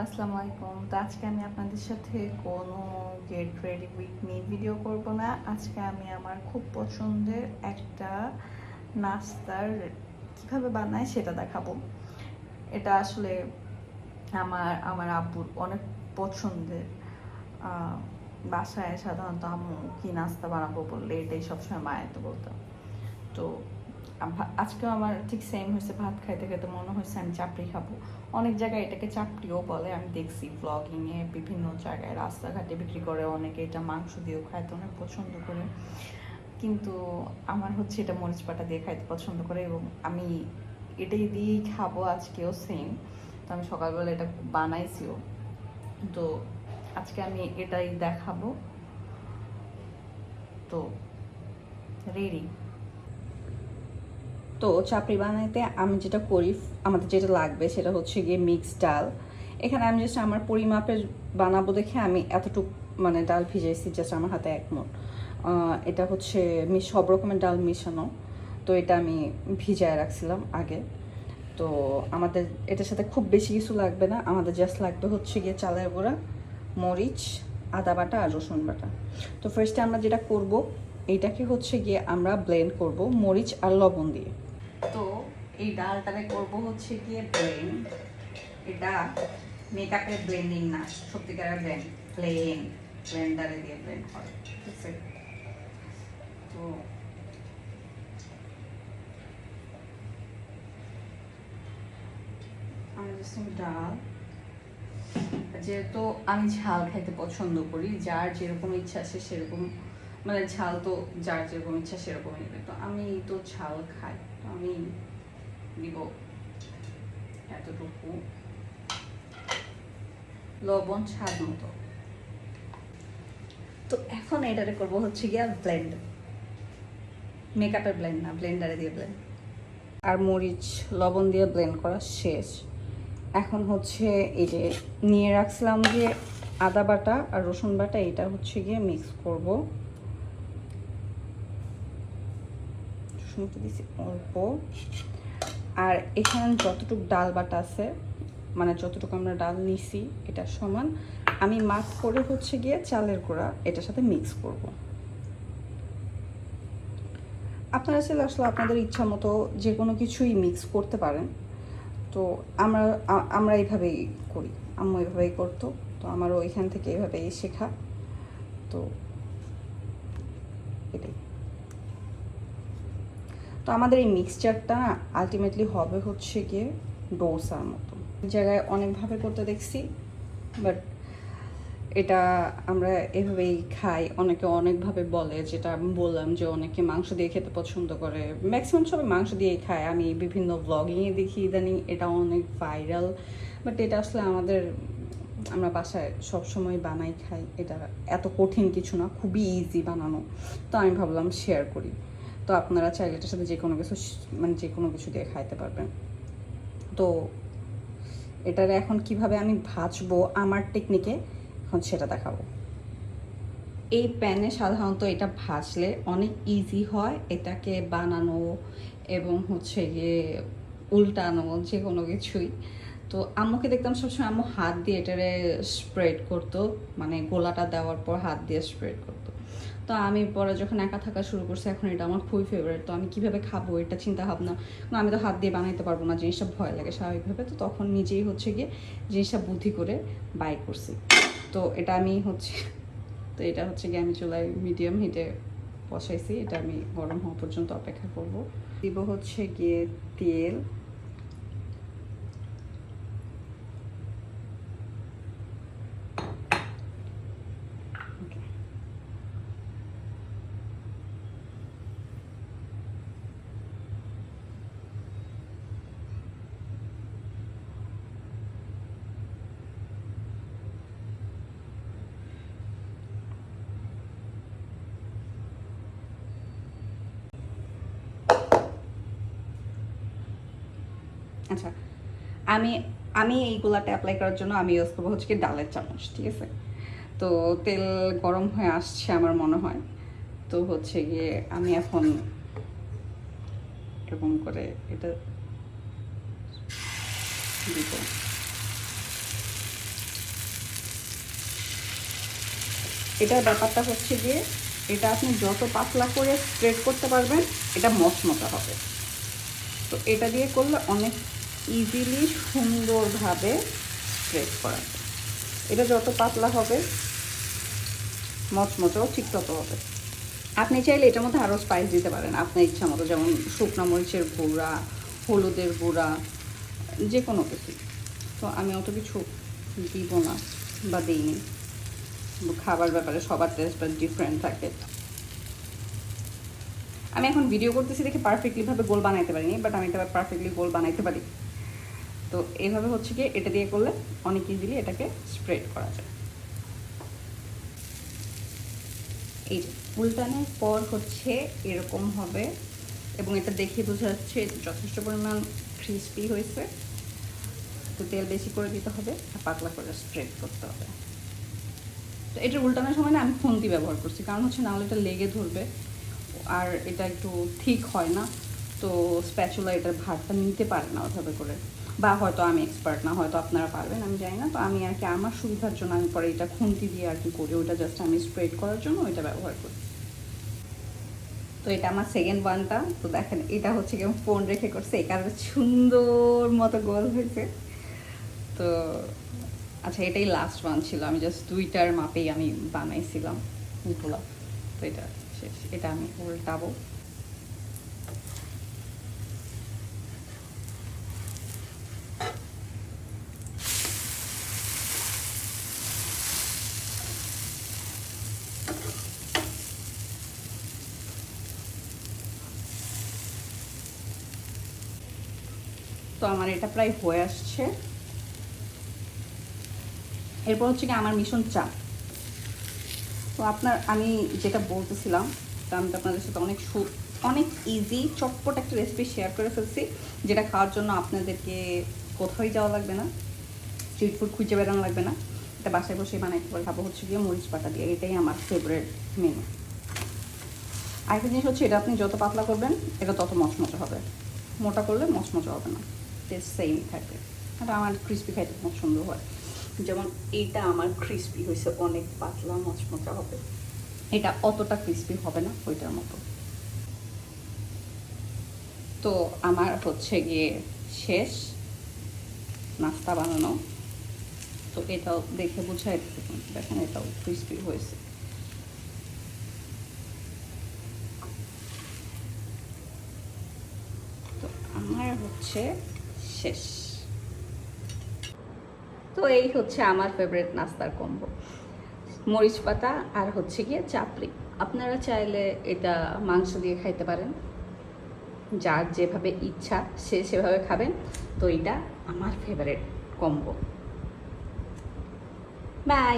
আসসালামু আলাইকুম। তো আজকে আমি আপনাদের সাথে কোনো get ready with me video করব না। আজকে আমি আমার খুব পছন্দের একটা নাস্তার কিভাবে বানায় সেটা দেখাবো। এটা আসলে আমার আব্বুর অনেক পছন্দের। বাসায় সাধারণত আম্মু কি নাস্তা বানাবো বললে এটাই সবসময় মায়ের তো বলতাম। তো আজকেও আমার ঠিক সেম হয়েছে, ভাত খাইতে খাইতে মনে হয়েছে আমি চাপড়ি খাবো। অনেক জায়গায় এটাকে চাপড়িও বলে, আমি দেখছি ব্লগিংয়ে বিভিন্ন জায়গায় রাস্তাঘাটে বিক্রি করে, অনেকে এটা মাংস দিয়েও খাইতে অনেক পছন্দ করে, কিন্তু আমার হচ্ছে এটা মরিচ বাটা দিয়ে খাইতে পছন্দ করে এবং আমি এটাই দিয়েই খাবো আজকেও সেম। তো আমি সকালবেলা এটা বানাইছিও, তো আজকে আমি এটাই দেখাবো। তো রেডি। তো চাপড়ি বানাইতে আমি যেটা করি, আমাদের যেটা লাগবে সেটা হচ্ছে গিয়ে মিক্সড ডাল। এখানে আমি জাস্ট আমার পরিমাপের বানাবো দেখে আমি এতটুকু মানে ডাল ভিজাইছি, জাস্ট আমার হাতে 1 মুঠ। এটা হচ্ছে সব রকমের ডাল মিশানো, তো এটা আমি ভিজায় রাখছিলাম আগে। তো আমাদের এটার সাথে খুব বেশি কিছু লাগবে না, আমাদের জাস্ট লাগবে হচ্ছে গিয়ে চালের গুঁড়া, মরিচ, আদা বাটা আর রসুন বাটা। তো ফার্স্টে আমরা যেটা করব, এইটাকে হচ্ছে গিয়ে আমরা ব্লেন্ড করব মরিচ আর লবণ দিয়ে। তো এই ডালটাকে করব হচ্ছে গিয়ে ব্লেন্ড। এটা মেকআপের ব্লেন্ডিং না, সত্যিকারের ব্লেন্ডারে দিয়ে ব্লেন্ড করে, ঠিক আছে? তো আমি ডাল, যেহেতু আমি ঝাল খাইতে পছন্দ করি, যার যেরকম ইচ্ছা সে সেরকম, মানে ঝাল তো যার যেরকম ইচ্ছা সেরকমই নেবে। তো আমি তো ঝাল খাই, তো আমি দিব এতটুকু, লবণ স্বাদ মতো। তো এখন এটারে করবো হচ্ছে গিয়া ব্লেন্ড, মেকআপের ব্লেন্ড না, ব্লেন্ডারে দিয়ে ব্লেন্ড। আর মরিচ লবণ দিয়ে ব্লেন্ড করা শেষ। এখন হচ্ছে এই যে নিয়ে রাখছিলাম যে আদা বাটা আর রসুন বাটা, এটা হচ্ছে গিয়ে মিক্স করব। রসুনটা দিছি অল্প, আর এখানে যতটুকু ডাল বাটা আছে, মানে যতটুকু আমরা ডাল নিছি এটা সমান আমি মাপ করে হচ্ছে গিয়ে চালের গুঁড়া এটার সাথে মিক্স করব। আপনারা চাইলে আসলে আপনাদের ইচ্ছা মতো যে কোনো কিছুই মিক্স করতে পারেন। তো আমরা এইভাবেই করি, আম্মু এইভাবেই করতো, তো আমারও এখান থেকে এইভাবেই শেখা। তো এটাই। তো আমাদের এই মিক্সচারটা আলটিমেটলি হবে হচ্ছে গিয়ে ডোসার মতো। জায়গায় অনেকভাবে করতে দেখছি, বাট এটা আমরা এভাবেই খাই। অনেকে অনেকভাবে বলে, যেটা আমি বললাম যে অনেকে মাংস দিয়ে খেতে পছন্দ করে, ম্যাক্সিমাম সবাই মাংস দিয়েই খায়। আমি বিভিন্ন ব্লগিংয়ে দেখি ইদানিং এটা অনেক ভাইরাল, বাট এটা আসলে আমরা বাসায় সবসময় বানাই খাই। এটা এত কঠিন কিছু না, খুবই ইজি বানানো। তো আমি ভাবলাম শেয়ার করি। তো আপনারা চাইলে এটার সাথে যে কোনো কিছু, মানে যে কোনো কিছু দিয়ে খাইতে পারবেন। তো এটার এখন কিভাবে আমি ভাজবো আমার টেকনিকে, এখন সেটা দেখাবো। এই প্যানে সাধারণত এটা ভাজলে অনেক ইজি হয় এটাকে বানানো এবং হচ্ছে গিয়ে উল্টানো, যে কোনো কিছুই। তো আম্মুকে দেখতাম সবসময় আম্মু হাত দিয়ে এটারে স্প্রেড করতো, মানে গোলাটা দেওয়ার পর হাত দিয়ে স্প্রেড করতো। তো আমি পরে যখন একা থাকা শুরু করছি, এখন এটা আমার খুবই ফেভারিট। তো আমি কীভাবে খাবো এটা চিন্তা ভাবনা, আমি তো হাত দিয়ে বানাইতে পারবো না, জিনিসটা ভয় লাগে স্বাভাবিকভাবে। তো তখন নিজেই হচ্ছে গিয়ে জিনিসটা বুদ্ধি করে বাই করছি। তো এটা আমি হচ্ছে, তো এটা হচ্ছে গিয়ে আমি চুলায় মিডিয়াম হিটে বসাইছি, এটা আমি গরম হওয়া পর্যন্ত অপেক্ষা করব। দিব হচ্ছে গিয়ে তেল, আচ্ছা আমি আমি এইগুলাতে অ্যাপ্লাই করার জন্য আমি ইউজ করবো হচ্ছে কি ডালের চামচ, ঠিক আছে? তো তেল গরম হয়ে আসছে আমার মনে হয়। তো হচ্ছে গিয়ে আমি এখন এরকম করে এটা দিব। এটার ব্যাপারটা হচ্ছে গিয়ে এটা আপনি যত পাতলা করে স্প্রেড করতে পারবেন এটা মচমচা হবে। তো এটা দিয়ে করলে অনেক ইজিলি সুন্দরভাবে স্প্রেড করা যায়। এটা যত পাতলা হবে মচমচাও ঠিক তত হবে। আপনি চাইলে এটার মধ্যে আরও স্পাইস দিতে পারেন আপনার ইচ্ছা মতো, যেমন শুকনো মরিচের গুঁড়া, হলুদের গুঁড়া, যে কোনো কিছু। তো আমি অত কিছু দিব না বা দিইনি, খাবার ব্যাপারে সবার টেস্টটা ডিফারেন্ট থাকে। আমি এখন ভিডিও করতেছি দেখে পারফেক্টলিভাবে গোল বানাইতে পারিনি, বাট আমি এটা পারফেক্টলি গোল বানাইতে পারি। তো এইভাবে হচ্ছে কি এটা দিয়ে করলে অনেক ইজিলি এটাকে স্প্রেড করা যায়। এই যে উল্টানোর পর হচ্ছে এরকম হবে, এবং এটা দেখে বোঝা যাচ্ছে যথেষ্ট পরিমাণ ক্রিস্পি হয়েছে। তো তেল বেশি করে দিতে হবে আর পাতলা করে স্প্রেড করতে হবে। তো এটা উল্টানোর সময় না আমি খুন্তি ব্যবহার করছি, কারণ হচ্ছে নাহলে এটা লেগে ধরবে আর এটা একটু ঠিক হয় না। তো স্প্যাচুলা এটার ভাগটা নিতে পারে না ওইভাবে করে, বা হয়তো আমি এক্সপার্ট না, হয়তো আপনারা পারবেন, আমি জানি না। তো আমি আর কি আমার সুবিধার জন্য আমি পরে এটা খুন্তি দিয়ে আর কি করি, ওইটা জাস্ট আমি স্প্রেড করার জন্য ওইটা ব্যবহার করি। তো এটা আমার সেকেন্ড ওয়ানটা। তো দেখেন এটা হচ্ছে কেমন ফোন রেখে করছে, এই কারণে সুন্দর মতো গোল হয়েছে। তো আচ্ছা, এটাই লাস্ট ওয়ান ছিল, আমি জাস্ট দুইটার মাপেই আমি বানাইছিলাম এগুলো। তো এটা শেষ, এটা আমি উল্টাবো। তো আমার এটা প্রায় হয়ে আসছে। এরপর হচ্ছে কি আমার মিশন চা। তো আমি যেটা বলতেছিলাম, তা আমি তো আপনাদের সাথে অনেক ইজি চটপট একটা রেসিপি শেয়ার করে ফেলছি, যেটা খাওয়ার জন্য আপনাদেরকে কোথাও যাওয়া লাগবে না, স্ট্রিট ফুড খুঁজে বেড়ানো লাগবে না। এটা বাসায় বসে বানাইতে পারে। খাবো হচ্ছে গিয়ে মরিচ পাতা দিয়ে, এটাই আমার ফেভারিট মেনু। আরেকটা জিনিস হচ্ছে, এটা আপনি যত পাতলা করবেন এটা তত মচমচা হবে, মোটা করলে মচমচা হবে না, টেস্ট সেম থাকবে। এটা আমার ক্রিস্পি খাইতে পছন্দ হয়, যেমন এইটা আমার ক্রিস্পি হয়েছে, অনেক পাতলা মচমচা হবে। এটা অতটা ক্রিস্পি হবে না ওইটার মতো। তো আমার হচ্ছে গিয়ে শেষ নাস্তা বানানো। তো এটাও দেখে বোঝাই দেখেন এটাও ক্রিস্পি হয়েছে। তো আমার হচ্ছে শেষ। তো এই হচ্ছে আমার ফেভারিট নাস্তার কম্বো, মরিচ পাতা আর হচ্ছে গিয়ে চাপড়ি। আপনারা চাইলে এটা মাংস দিয়ে খাইতে পারেন, যার যেভাবে ইচ্ছা সে সেভাবে খাবেন। তো এটা আমার ফেভারিট কম্বো। বাই।